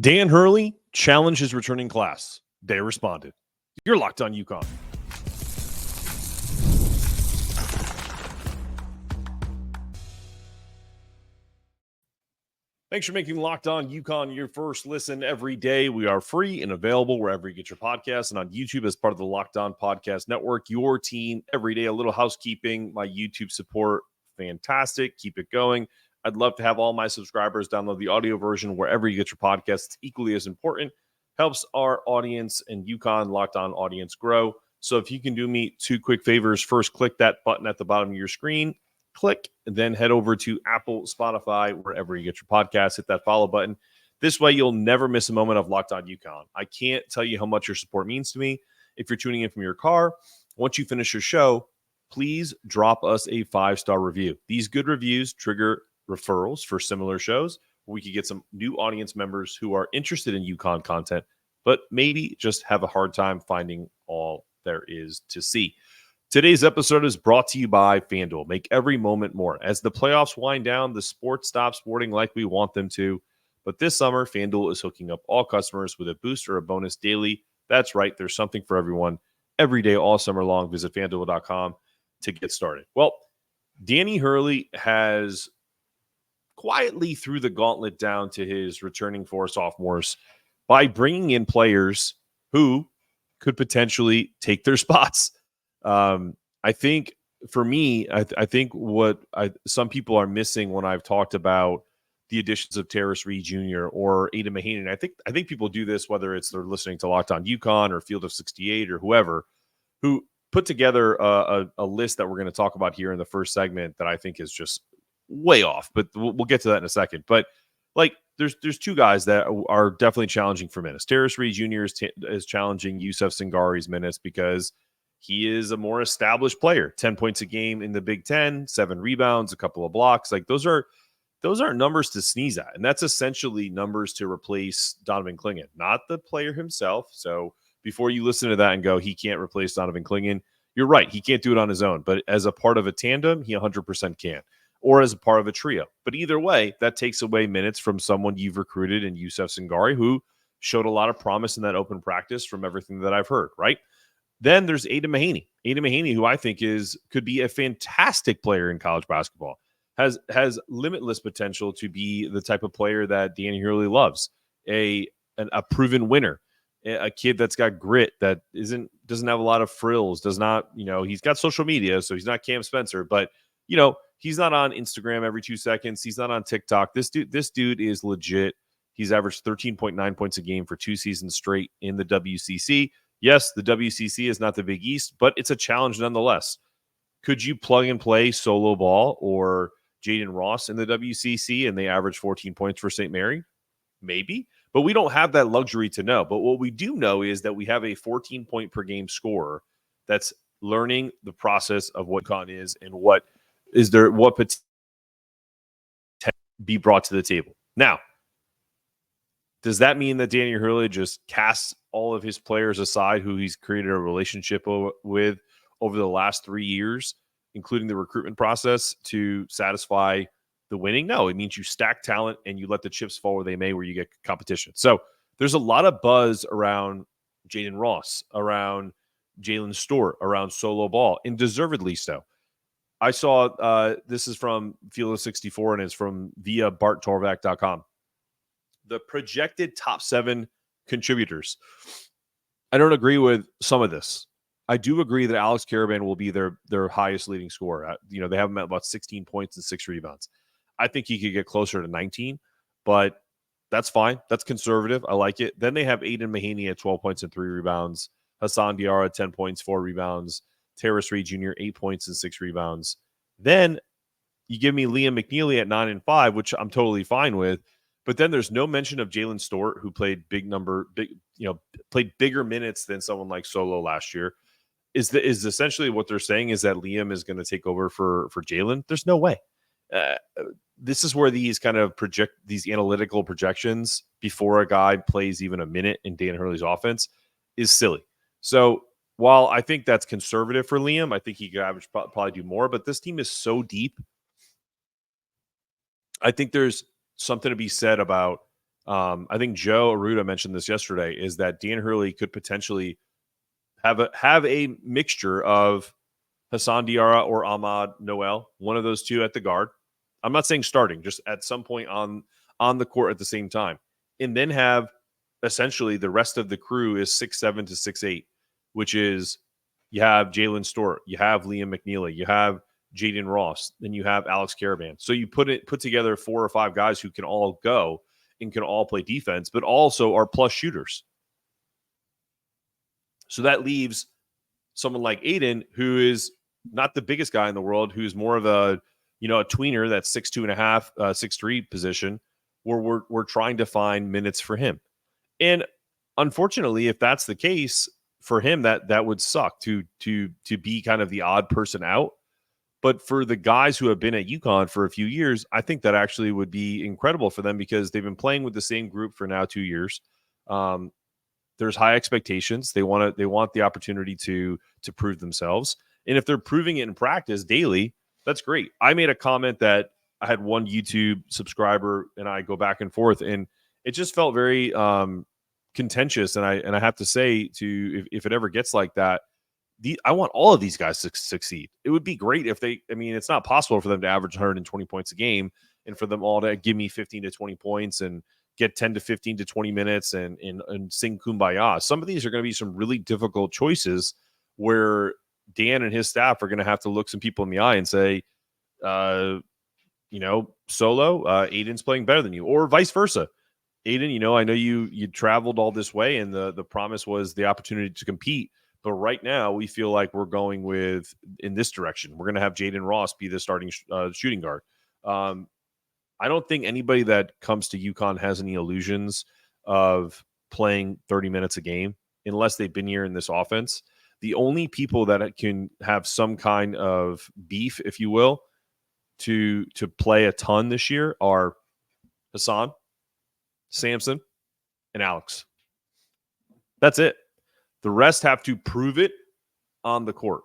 Dan Hurley challenged his returning class. They responded. You're locked on UConn. Thanks for making Locked On UConn your first listen every day. We are free and available wherever you get your podcasts and on YouTube as part of the Locked On Podcast Network. Your team every day. A little housekeeping. My YouTube support, fantastic. Keep it going. I'd love to have all my subscribers download the audio version wherever you get your podcasts. It's equally as important. Helps our audience and UConn Locked On audience grow. So if you can do me two quick favors, first click that button at the bottom of your screen. Click, and then head over to Apple, Spotify, wherever you get your podcasts. Hit that follow button. This way, you'll never miss a moment of Locked On UConn. I can't tell you how much your support means to me. If you're tuning in from your car, once you finish your show, please drop us a 5-star review. These good reviews trigger referrals for similar shows. We could get some new audience members who are interested in UConn content, but maybe just have a hard time finding all there is to see. Today's episode is brought to you by FanDuel. Make every moment more. As the playoffs wind down, the sports stop sporting like we want them to. But this summer, FanDuel is hooking up all customers with a boost or a bonus daily. That's right. There's something for everyone every day, all summer long. Visit FanDuel.com to get started. Well, Danny Hurley has quietly threw the gauntlet down to his returning four sophomores by bringing in players who could potentially take their spots. I think for me, I think what some people are missing when I've talked about the additions of Terrace Reed Jr. or Aidan Mahaney, and I think people do this whether it's they're listening to Locked On UConn or Field of 68 or whoever, who put together a list that we're going to talk about here in the first segment that I think is just way off. But we'll get to that in a second. But like, there's two guys that are definitely challenging for minutes. Terrace Reed Jr. is challenging Yusuf Singari's minutes because he is a more established player. 10 points a game in the Big Ten, 7 rebounds, a couple of blocks. Like those aren't numbers to sneeze at. And that's essentially numbers to replace Donovan Clingan, not the player himself. So before you listen to that and go, he can't replace Donovan Clingan, you're right. He can't do it on his own. But as a part of a tandem, he 100% can. Or as a part of a trio. But either way, that takes away minutes from someone you've recruited in Yusuf Singari, who showed a lot of promise in that open practice from everything that I've heard, right? Then there's Aidan Mahaney. Aidan Mahaney, who I think could be a fantastic player in college basketball, has limitless potential to be the type of player that Danny Hurley loves, a proven winner, a kid that's got grit, that doesn't have a lot of frills, does not, he's got social media, so he's not Cam Spencer, but he's not on Instagram every 2 seconds. He's not on TikTok. This dude is legit. He's averaged 13.9 points a game for 2 seasons straight in the WCC. Yes, the WCC is not the Big East, but it's a challenge nonetheless. Could you plug and play Solo Ball or Jaden Ross in the WCC and they average 14 points for St. Mary? Maybe, but we don't have that luxury to know. But what we do know is that we have a 14-point per game scorer that's learning the process of what UConn is and what potential be brought to the table. Now, does that mean that Danny Hurley just casts all of his players aside who he's created a relationship with over the last 3 years, including the recruitment process, to satisfy the winning? No, it means you stack talent and you let the chips fall where they may, where you get competition. So there's a lot of buzz around Jaden Ross, around Jalen Stewart, around Solo Ball, and deservedly so. I saw this is from Field of 64 and it's from via barttorvak.com. The projected top 7 contributors. I don't agree with some of this. I do agree that Alex Caravan will be their highest leading scorer. They have him at about 16 points and 6 rebounds. I think he could get closer to 19, but that's fine. That's conservative. I like it. Then they have Aidan Mahaney at 12 points and 3 rebounds. Hassan Diarra, 10 points, 4 rebounds. Terrace Reed Jr., 8 points and 6 rebounds. Then you give me Liam McNeely at 9 and 5, which I'm totally fine with. But then there's no mention of Jalen Stewart, who played played bigger minutes than someone like Solo last year. Is essentially what they're saying is that Liam is going to take over for Jalen? There's no way. This is where these kind of these analytical projections before a guy plays even a minute in Dan Hurley's offense is silly. So while I think that's conservative for Liam, I think he could average probably do more. But this team is so deep. I think there's something to be said about I think Joe Arruda mentioned this yesterday, is that Dan Hurley could potentially have a mixture of Hassan Diarra or Ahmad Noel, one of those two at the guard. I'm not saying starting, just at some point on the court at the same time, and then have essentially the rest of the crew is 6'7" to 6'8", which is you have Jalen Stewart, you have Liam McNeely, you have Jaden Ross, then you have Alex Caravan. So you put together 4 or 5 guys who can all go and can all play defense, but also are plus shooters. So that leaves someone like Aidan, who is not the biggest guy in the world, who's more of a tweener, that's 6'2.5", 6'3" position, where we're trying to find minutes for him. And unfortunately, if that's the case for him, that would suck to be kind of the odd person out. But for the guys who have been at UConn for a few years, I think that actually would be incredible for them, because they've been playing with the same group for now 2 years. There's high expectations. They want the opportunity to prove themselves. And if they're proving it in practice daily, that's great. I made a comment that I had one YouTube subscriber and I go back and forth, and it just felt very contentious. And I have to say, if it ever gets like that, I want all of these guys to succeed. It would be great if it's not possible for them to average 120 points a game and for them all to give me 15 to 20 points and get 10 to 15 to 20 minutes and sing Kumbaya. Some of these are going to be some really difficult choices where Dan and his staff are going to have to look some people in the eye and say, Solo, Aidan's playing better than you, or vice versa. Aidan, I know you traveled all this way and the promise was the opportunity to compete. But right now, we feel like we're going in this direction. We're going to have Jaden Ross be the starting shooting guard. I don't think anybody that comes to UConn has any illusions of playing 30 minutes a game unless they've been here in this offense. The only people that can have some kind of beef, if you will, to play a ton this year are Hassan, Samson, and Alex. That's it. The rest have to prove it on the court.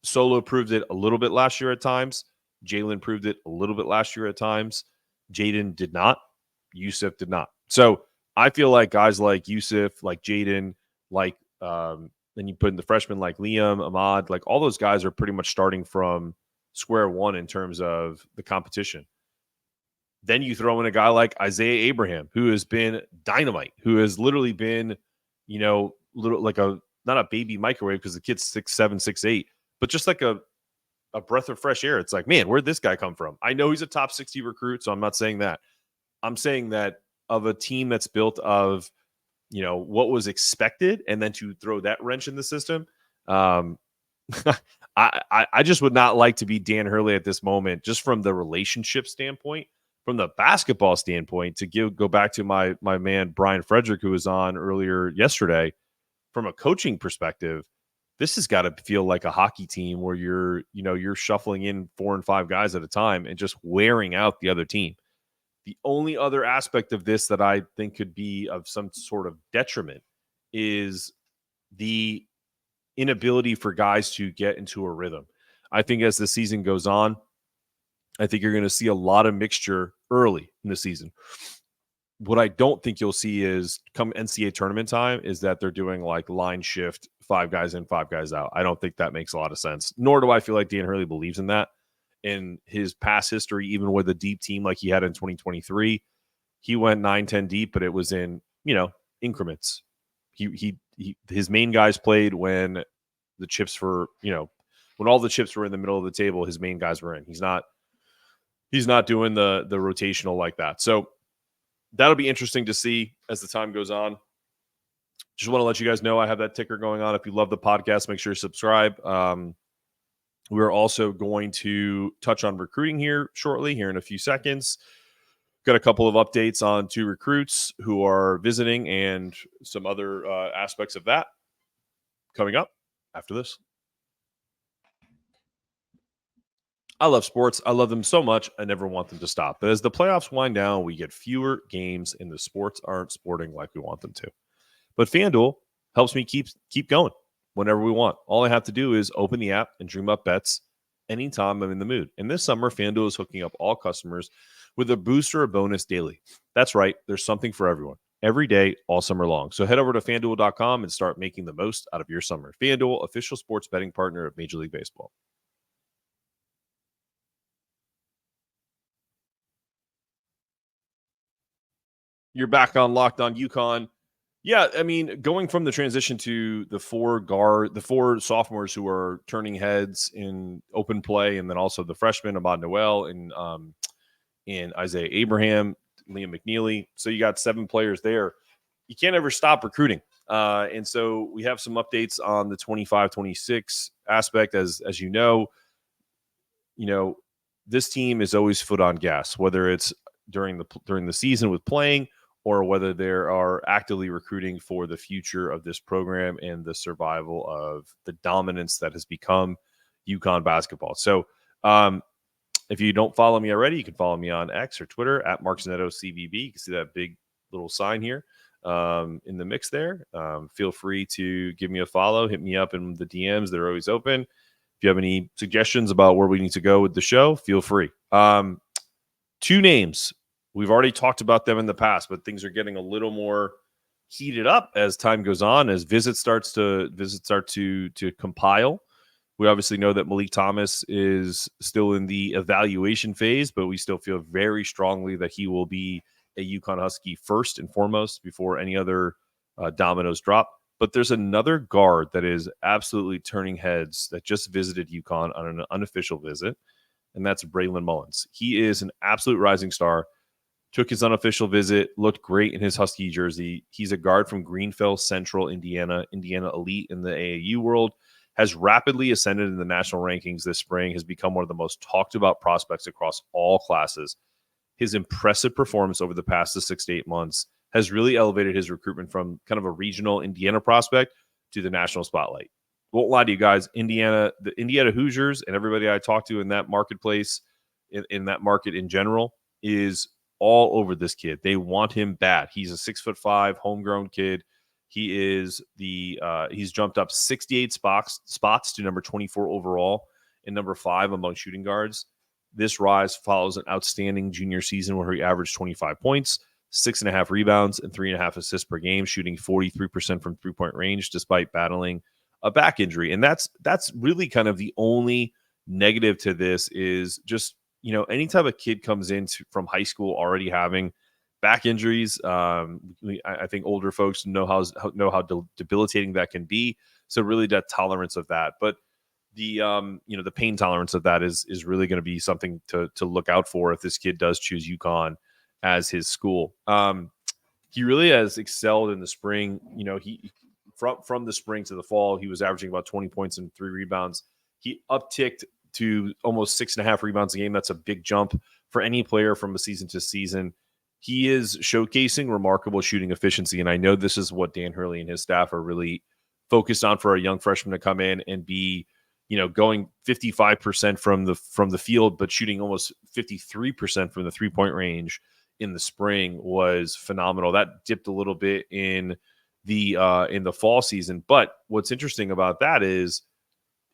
Solo proved it a little bit last year at times. Jalen proved it a little bit last year at times. Jaden did not. Yusuf did not. So I feel like guys like Yusuf, like Jaden, like then you put in the freshmen like Liam, Ahmad, like all those guys are pretty much starting from square one in terms of the competition. Then you throw in a guy like Isaiah Abraham, who has been dynamite, who has literally been, little like not a baby microwave because the kid's 6'7", 6'8", but just like a breath of fresh air. It's like, man, where'd this guy come from? I know he's a top 60 recruit, so I'm not saying that. I'm saying that of a team that's built of, what was expected, and then to throw that wrench in the system. I just would not like to be Dan Hurley at this moment, just from the relationship standpoint, from the basketball standpoint, to go back to my man, Brian Frederick, who was on earlier yesterday. From a coaching perspective, this has got to feel like a hockey team where you're shuffling in 4 and 5 guys at a time and just wearing out the other team. The only other aspect of this that I think could be of some sort of detriment is the inability for guys to get into a rhythm. I think as the season goes on, I think you're going to see a lot of mixture early in the season. What I don't think you'll see is come NCAA tournament time is that they're doing like line shift, 5 guys in, 5 guys out. I don't think that makes a lot of sense, nor do I feel like Dan Hurley believes in that. In his past history, even with a deep team like he had in 2023, he went 9-10 deep, but it was in, increments. His main guys played when the chips were, when all the chips were in the middle of the table, his main guys were in. He's not doing the rotational like that. So that'll be interesting to see as the time goes on. Just want to let you guys know I have that ticker going on. If you love the podcast, make sure you subscribe. We're also going to touch on recruiting here shortly, here in a few seconds. Got a couple of updates on 2 recruits who are visiting and some other aspects of that coming up after this. I love sports. I love them so much. I never want them to stop. But as the playoffs wind down, we get fewer games and the sports aren't sporting like we want them to. But FanDuel helps me keep going whenever we want. All I have to do is open the app and dream up bets anytime I'm in the mood. And this summer, FanDuel is hooking up all customers with a boost or a bonus daily. That's right, there's something for everyone every day, all summer long. So head over to fanduel.com and start making the most out of your summer. FanDuel, official sports betting partner of Major League Baseball. You're back on Locked On UConn. Yeah, I mean, going from the transition to the four sophomores who are turning heads in open play, and then also the freshmen, Ahmad Noel and Isaiah Abraham, Liam McNeely. So you got 7 players there. You can't ever stop recruiting. And so we have some updates on the 25-26 aspect. As you know, this team is always foot on gas, whether it's during the season with playing or whether they are actively recruiting for the future of this program and the survival of the dominance that has become UConn basketball. So if you don't follow me already, you can follow me on X or Twitter at Mark Zanetto CBB. You can see that big little sign here in the mix there. Feel free to give me a follow. Hit me up in the DMs. They're always open. If you have any suggestions about where we need to go with the show, feel free. 2 names. We've already talked about them in the past, but things are getting a little more heated up as time goes on, as visits start to compile. We obviously know that Malik Thomas is still in the evaluation phase, but we still feel very strongly that he will be a UConn Husky first and foremost before any other dominoes drop. But there's another guard that is absolutely turning heads that just visited UConn on an unofficial visit, and that's Braylon Mullins. He is an absolute rising star. Took his unofficial visit, looked great in his Husky jersey. He's a guard from Greenville Central, Indiana elite in the AAU world, has rapidly ascended in the national rankings this spring, has become one of the most talked about prospects across all classes. His impressive performance over the past 6 to 8 months has really elevated his recruitment from kind of a regional Indiana prospect to the national spotlight. Won't lie to you guys, the Indiana Hoosiers and everybody I talk to in that marketplace, in that market in general, is all over this kid. They want him bad. He's a 6'5" homegrown kid. He's jumped up 68 spots to number 24 overall and number 5 among shooting guards. This rise follows an outstanding junior season where he averaged 25 points, 6.5 rebounds, and 3.5 assists per game, shooting 43% from 3-point range despite battling a back injury. And that's really kind of the only negative to this is just, anytime a kid comes in from high school already having back injuries, I think older folks know how debilitating that can be. So really that tolerance of that, but the pain tolerance of that is really going to be something to look out for if this kid does choose UConn as his school. He really has excelled in the spring. He from the spring to the fall, he was averaging about 20 points and 3 rebounds. He upticked to almost 6.5 rebounds a game. That's a big jump for any player from a season to season. He is showcasing remarkable shooting efficiency, and I know this is what Dan Hurley and his staff are really focused on for a young freshman to come in and be, going 55% from the field, but shooting almost 53% from the 3-point range in the spring was phenomenal. That dipped a little bit in the fall season, but what's interesting about that is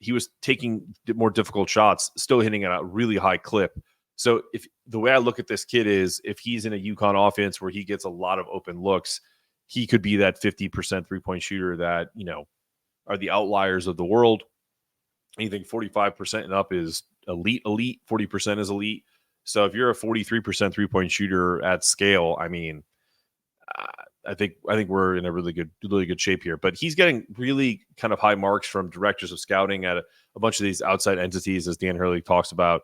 he was taking more difficult shots, still hitting at a really high clip. So if the way I look at this kid is if he's in a UConn offense where he gets a lot of open looks, he could be that 50% 3-point shooter that, are the outliers of the world. Anything 45% and up is elite. 40% is elite. So if you're a 43% 3-point shooter at scale, I mean, I think we're in a really good shape here. But he's getting really kind of high marks from directors of scouting at a bunch of these outside entities, as Dan Hurley talks about.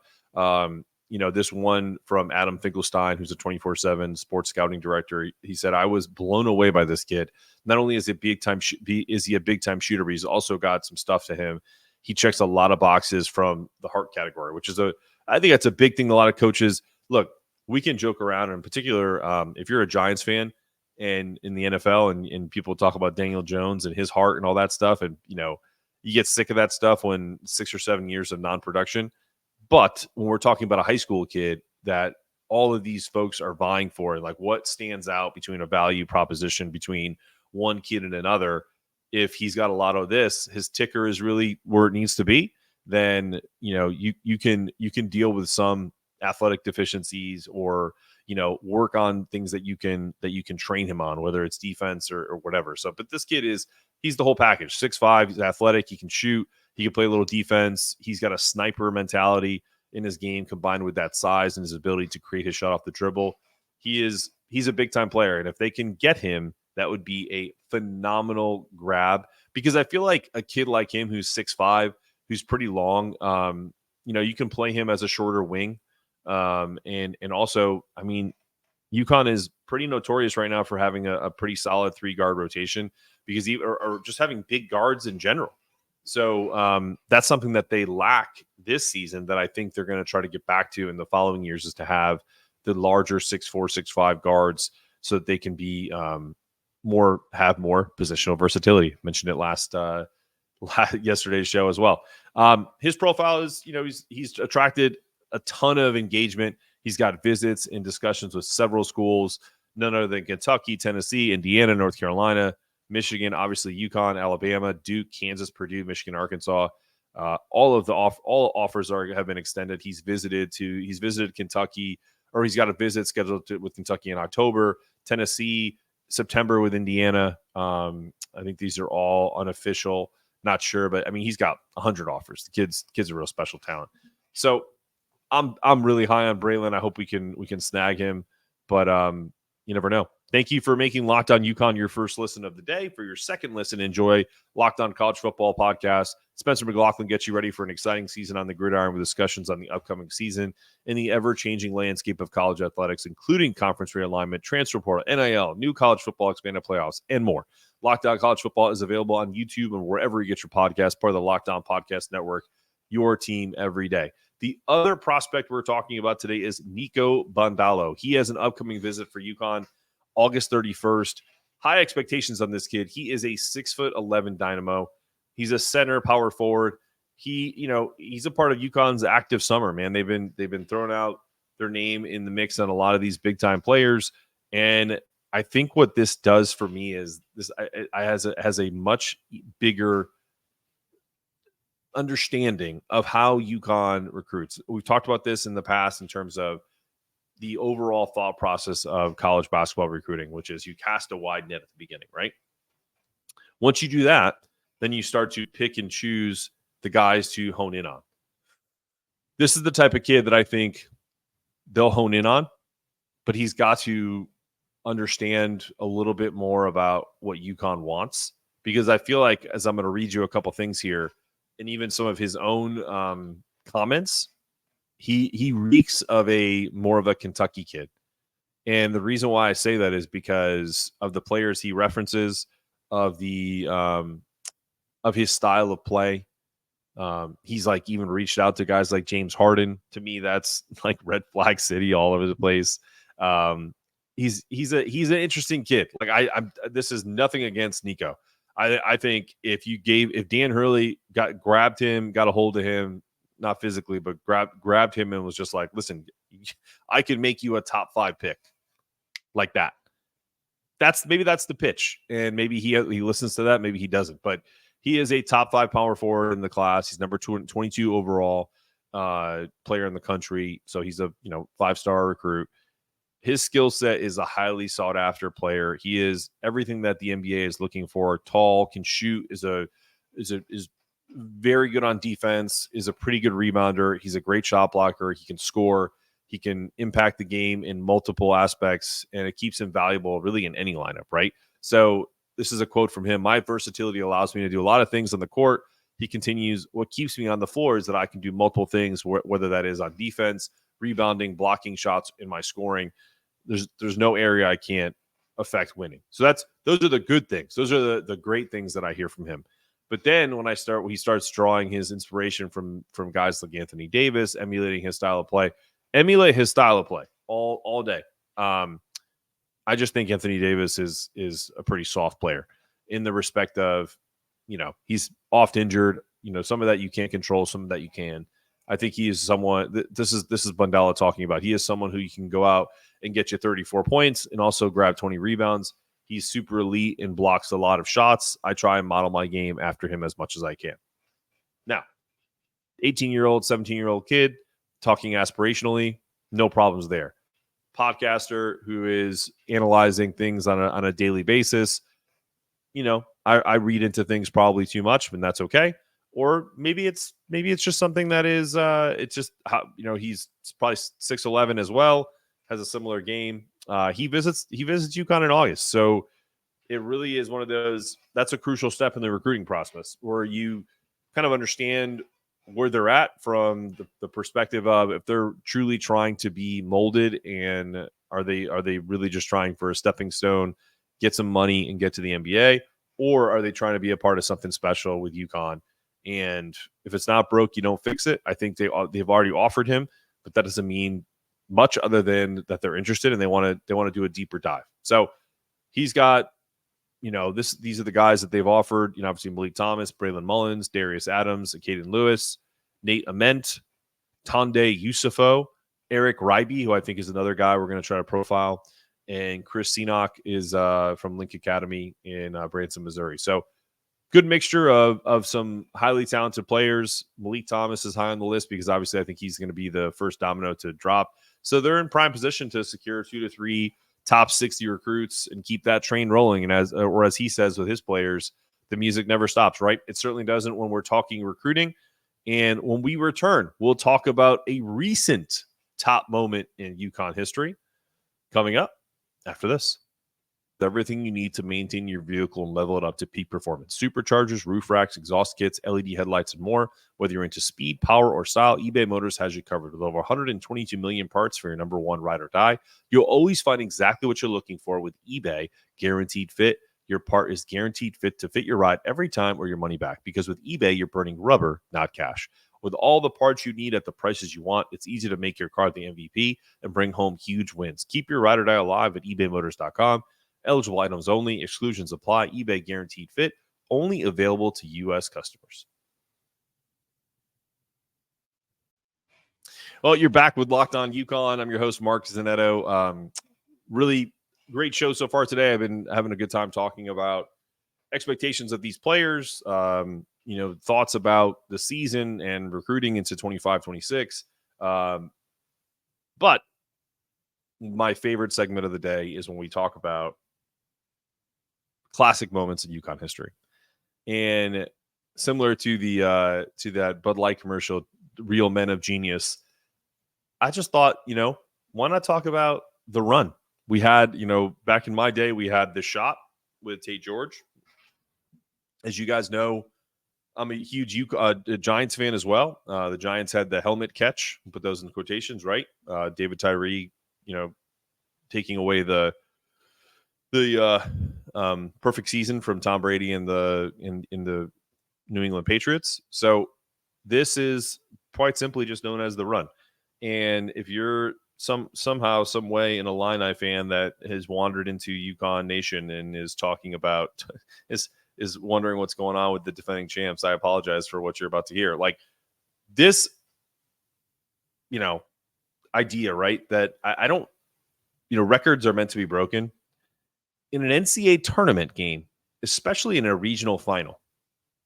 This one from Adam Finkelstein, who's a 24/7 sports scouting director. He said, "I was blown away by this kid. Not only is he a big time shooter, but he's also got some stuff to him. He checks a lot of boxes from the heart category, which is I think that's a big thing. A lot of coaches look. We can joke around, and in particular, if you're a Giants fan." And in the NFL and people talk about Daniel Jones and his heart and all that stuff. And, you get sick of that stuff when 6 or 7 years of non-production. But when we're talking about a high school kid that all of these folks are vying for, like what stands out between a value proposition between one kid and another, if he's got a lot of this, his ticker is really where it needs to be, then, you can deal with some athletic deficiencies or, work on things that you can train him on, whether it's defense or whatever. So, but this kid he's the whole package. 6'5", he's athletic, he can shoot, he can play a little defense. He's got a sniper mentality in his game combined with that size and his ability to create his shot off the dribble. He's a big time player. And if they can get him, that would be a phenomenal grab, because I feel like a kid like him who's 6'5", who's pretty long, you can play him as a shorter wing. And also, I mean, UConn is pretty notorious right now for having a pretty solid 3-guard rotation, because or just having big guards in general. So that's something that they lack this season that I think they're going to try to get back to in the following years, is to have the larger 6'4", 6'5" guards, so that they can be have more positional versatility. Mentioned it yesterday's show as well. His profile is, he's attracted a ton of engagement. He's got visits and discussions with several schools, none other than Kentucky, Tennessee, Indiana, North Carolina, Michigan, obviously UConn, Alabama, Duke, Kansas, Purdue, Michigan, Arkansas. All offers have been extended. He's visited Kentucky, or he's got a visit scheduled with Kentucky in October, Tennessee, September with Indiana. I think these are all unofficial. Not sure, but I mean, he's got 100 offers. The kid's a real special talent. So I'm really high on Braylon. I hope we can snag him, but you never know. Thank you for making Locked On UConn your first listen of the day. For your second listen, enjoy Locked On College Football Podcast. Spencer McLaughlin gets you ready for an exciting season on the gridiron with discussions on the upcoming season and the ever-changing landscape of college athletics, including conference realignment, transfer portal, NIL, new college football, expanded playoffs, and more. Locked On College Football is available on YouTube and wherever you get your podcast, part of the Locked On Podcast Network, your team every day. The other prospect we're talking about today is Nikola Bundalo. He has an upcoming visit for UConn, August 31st. High expectations on this kid. He is a 6'11" dynamo. He's a center power forward. He's a part of UConn's active summer, man. They've been throwing out their name in the mix on a lot of these big time players. And I think what this does for me is this has a much bigger understanding of how UConn recruits. We've talked about this in the past in terms of the overall thought process of college basketball recruiting, which is you cast a wide net at the beginning, right? Once you do that, then you start to pick and choose the guys to hone in on. This is the type of kid that I think they'll hone in on, but he's got to understand a little bit more about what UConn wants, because I feel like, as I'm going to read you a couple things here, and even some of his own comments, he reeks of more of a Kentucky kid. And the reason why I say that is because of the players he references, of the of his style of play. He's like even reached out to guys like James Harden. To me, that's like red flag city all over the place. He's an interesting kid. Like this is nothing against Nico. I think if Dan Hurley grabbed him, got a hold of him, not physically, but grabbed him and was just like, listen, I could make you a top 5 pick like that. That's the pitch. And maybe he listens to that. Maybe he doesn't, but he is a top 5 power forward in the class. He's number 22 overall player in the country. So he's a 5-star recruit. His skill set is a highly sought after player. He is everything that the NBA is looking for. Tall, can shoot, is very good on defense, is a pretty good rebounder. He's a great shot blocker. He can score. He can impact the game in multiple aspects, and it keeps him valuable really in any lineup, right? So this is a quote from him. My versatility allows me to do a lot of things on the court. He continues, what keeps me on the floor is that I can do multiple things, whether that is on defense, rebounding, blocking shots, in my scoring. There's no area I can't affect winning. So those are the good things. Those are the great things that I hear from him. But then when he starts drawing his inspiration from guys like Anthony Davis, emulating his style of play, emulate his style of play all day. I just think Anthony Davis is a pretty soft player in the respect of, he's oft injured. Some of that you can't control, some of that you can. I think he is someone. This is Bundalo talking about. He is someone who you can go out and get you 34 points and also grab 20 rebounds. He's super elite and blocks a lot of shots. I try and model my game after him as much as I can. Now, 18-year-old, 17-year-old kid talking aspirationally. No problems there. Podcaster who is analyzing things on a daily basis, I read into things probably too much, and that's okay. Or maybe it's just something that is it's just how he's probably 6'11" as well, has a similar game. He visits UConn in August, so it really is one of those. That's a crucial step in the recruiting process where you kind of understand where they're at from the perspective of if they're truly trying to be molded, and are they really just trying for a stepping stone, get some money and get to the NBA, or are they trying to be a part of something special with UConn? And if it's not broke, you don't fix it. I think they've already offered him, but that doesn't mean much other than that they're interested and they want to do a deeper dive. So he's got, these are the guys that they've offered. Obviously Malik Thomas, Braylon Mullins, Darius Adams, Caden Lewis, Nate Ament, Tonde Yusufo, Eric Ryby, who I think is another guy we're going to try to profile, and Chris Seanock is from Link Academy in Branson, Missouri. So good mixture of some highly talented players. Malik Thomas is high on the list because obviously I think he's going to be the first domino to drop. So they're in prime position to secure 2 to 3 top 60 recruits and keep that train rolling. And as he says with his players, the music never stops, right? It certainly doesn't when we're talking recruiting. And when we return, we'll talk about a recent top moment in UConn history coming up after this. Everything you need to maintain your vehicle and level it up to peak performance. Superchargers, roof racks, exhaust kits, LED headlights, and more. Whether you're into speed, power, or style, eBay Motors has you covered. With over 122 million parts for your number one ride or die, you'll always find exactly what you're looking for with eBay Guaranteed Fit. Your part is guaranteed fit to fit your ride every time or your money back. Because with eBay, you're burning rubber, not cash. With all the parts you need at the prices you want, it's easy to make your car the MVP and bring home huge wins. Keep your ride or die alive at ebaymotors.com. Eligible items only. Exclusions apply. eBay Guaranteed Fit. Only available to U.S. customers. Well, you're back with Locked On UConn. I'm your host, Mark Zanetto. Really great show so far today. I've been having a good time talking about expectations of these players, thoughts about the season and recruiting into 25-26. But my favorite segment of the day is when we talk about classic moments in UConn history. And similar to to that Bud Light commercial, Real Men of Genius, I just thought, why not talk about the run? We had, back in my day, we had The Shot with Tate George. As you guys know, I'm a huge Giants fan as well. The Giants had the helmet catch, put those in quotations, right? David Tyree, taking away the perfect season from Tom Brady in the New England Patriots. So this is quite simply just known as the run. And if you're somehow, some way an Illini fan that has wandered into UConn Nation and is talking about is wondering what's going on with the defending champs, I apologize for what you're about to hear. Like this, idea, right? That I don't, records are meant to be broken. In an NCAA tournament game, especially in a regional final,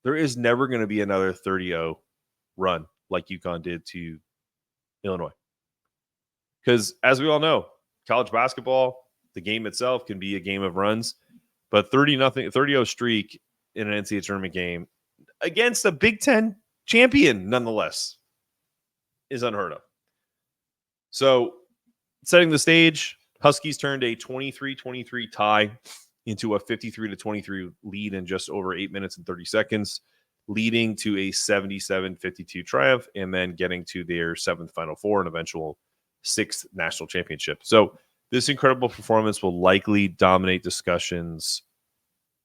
there is never going to be another 30-0 run like UConn did to Illinois. Because as we all know, college basketball, the game itself can be a game of runs, but 30-0 streak in an NCAA tournament game against a Big Ten champion, nonetheless, is unheard of. So, setting the stage, Huskies turned a 23-23 tie into a 53-23 lead in just over 8 minutes and 30 seconds, leading to a 77-52 triumph, and then getting to their 7th Final Four and eventual 6th national championship. So this incredible performance will likely dominate discussions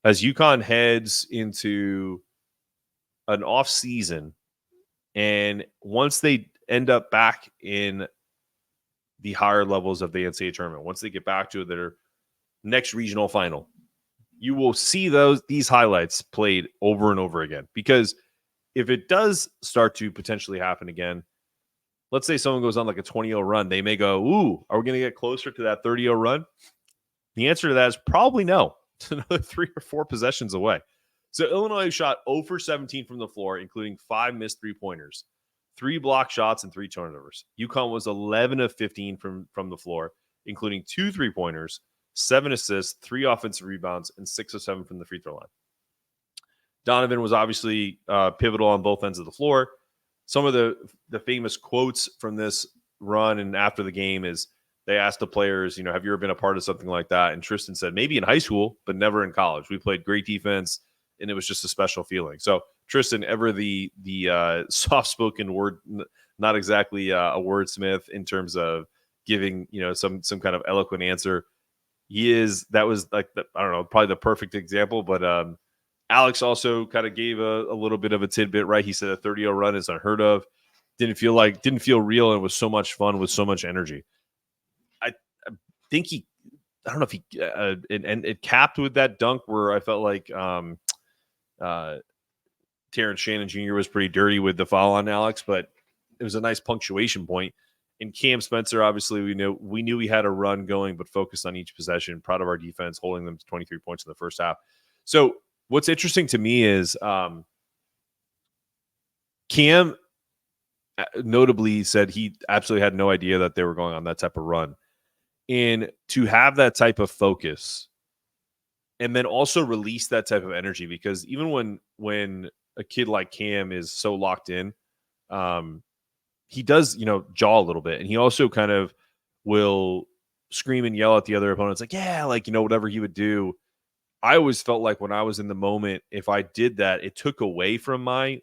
as UConn heads into an off season. And once they end up back in the higher levels of the NCAA tournament, once they get back to their next regional final, you will see these highlights played over and over again. Because if it does start to potentially happen again, let's say someone goes on like a 20-0 run, they may go, ooh, are we going to get closer to that 30-0 run? The answer to that is probably no. It's another 3 or 4 possessions away. So Illinois shot 0 for 17 from the floor, including 5 missed three-pointers. 3 block shots and 3 turnovers. UConn was 11 of 15 from the floor, including 2 3-pointers, 7 assists, 3 offensive rebounds, and 6 of 7 from the free throw line. Donovan was obviously pivotal on both ends of the floor. Some of the famous quotes from this run and after the game is they asked the players, have you ever been a part of something like that? And Tristan said, maybe in high school, but never in college. We played great defense, and it was just a special feeling. So Tristan, ever the soft-spoken word, not exactly a wordsmith in terms of giving, some kind of eloquent answer. That was like, I don't know, probably the perfect example, but Alex also kind of gave a little bit of a tidbit, right? He said a 30-0 run is unheard of. Didn't feel real, and was so much fun with so much energy. I think I don't know if he and it capped with that dunk where I felt like Terrence Shannon Jr. was pretty dirty with the foul on Alex, but it was a nice punctuation point. And Cam Spencer, obviously, we knew he had a run going, but focused on each possession. Proud of our defense, holding them to 23 points in the first half. So what's interesting to me is Cam notably said he absolutely had no idea that they were going on that type of run. And to have that type of focus and then also release that type of energy, because even when a kid like Cam is so locked in, he does, jaw a little bit. And he also kind of will scream and yell at the other opponents like, yeah, like, whatever he would do. I always felt like when I was in the moment, if I did that, it took away from my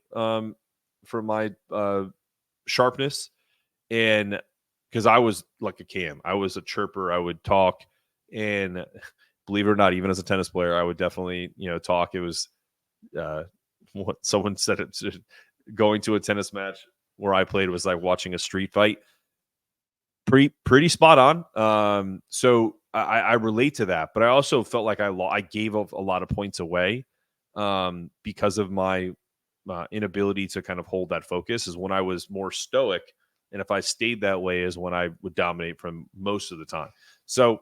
sharpness. And because I was like a Cam, I was a chirper. I would talk, and believe it or not, even as a tennis player, I would definitely, talk. It was what someone said, it going to a tennis match where I played was like watching a street fight. Pretty spot on. So I relate to that, but I also felt like I gave a lot of points away because of my inability to kind of hold that focus. Is when I was more stoic, and if I stayed that way is when I would dominate from most of the time. So,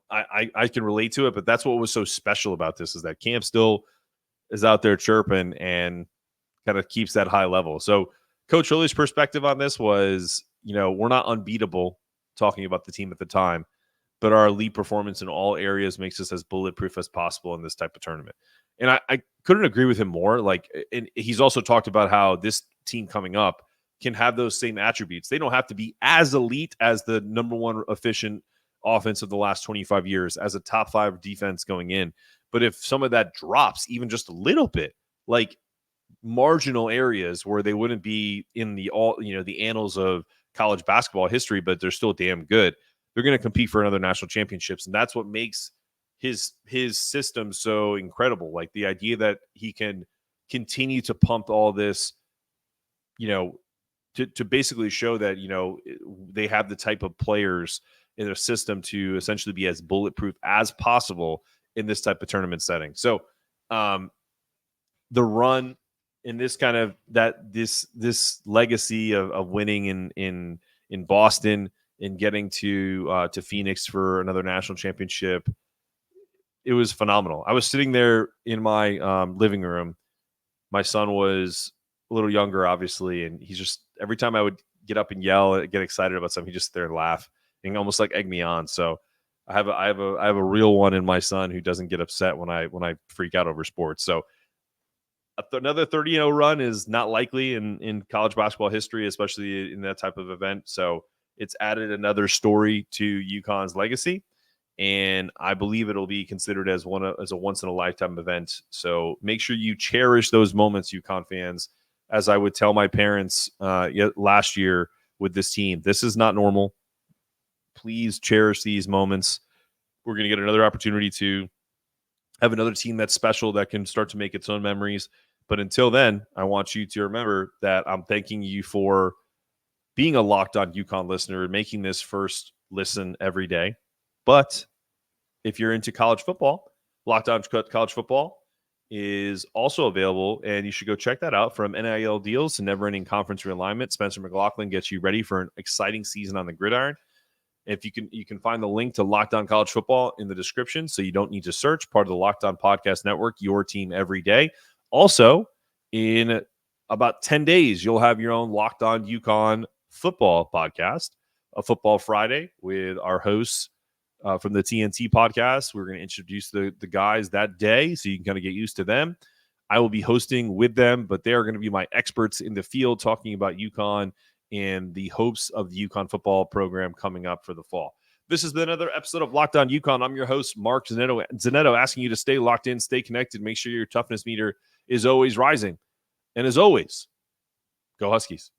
I can relate to it, but that's what was so special about this, is that Cam still is out there chirping and kind of keeps that high level. So Coach Hurley's perspective on this was, we're not unbeatable, talking about the team at the time, but our elite performance in all areas makes us as bulletproof as possible in this type of tournament. And I couldn't agree with him more. Like, and he's also talked about how this team coming up can have those same attributes. They don't have to be as elite as the number one efficient offense of the last 25 years, as a top 5 defense going in. But if some of that drops even just a little bit, like marginal areas where they wouldn't be in the annals of college basketball history, but they're still damn good, they're going to compete for another national championships. And that's what makes his system so incredible. Like the idea that he can continue to pump all this, to basically show that, they have the type of players in their system to essentially be as bulletproof as possible in this type of tournament setting. So the run in this kind of this legacy of winning in Boston and getting to Phoenix for another national championship, it was phenomenal. I was sitting there in my living room. My son was a little younger, obviously, and he's just, every time I would get up and yell and get excited about something, he'd just sit there and laugh and almost like egg me on. So I have a real one in my son who doesn't get upset when I freak out over sports. So another 30-0 run is not likely in college basketball history, especially in that type of event. So it's added another story to UConn's legacy, and I believe it'll be considered as a once in a lifetime event. So make sure you cherish those moments, UConn fans. As I would tell my parents last year with this team, this is not normal. Please cherish these moments. We're going to get another opportunity to have another team that's special, that can start to make its own memories. But until then, I want you to remember that I'm thanking you for being a Locked On UConn listener and making this first listen every day. But if you're into college football, Locked On College Football is also available, and you should go check that out. From NIL deals to never-ending conference realignment, Spencer McLaughlin gets you ready for an exciting season on the gridiron. If you can find the link to Locked On College Football in the description, so you don't need to search. Part of the Locked On Podcast Network, your team every day. Also, in about 10 days, you'll have your own Locked On UConn football podcast, a Football Friday with our hosts from the TNT podcast. We're going to introduce the guys that day so you can kind of get used to them. I will be hosting with them, but they are going to be my experts in the field talking about UConn and the hopes of the UConn football program coming up for the fall. This has been another episode of Locked On UConn. I'm your host, Mark Zanetto, asking you to stay locked in, stay connected, make sure your toughness meter is always rising. And as always, go Huskies.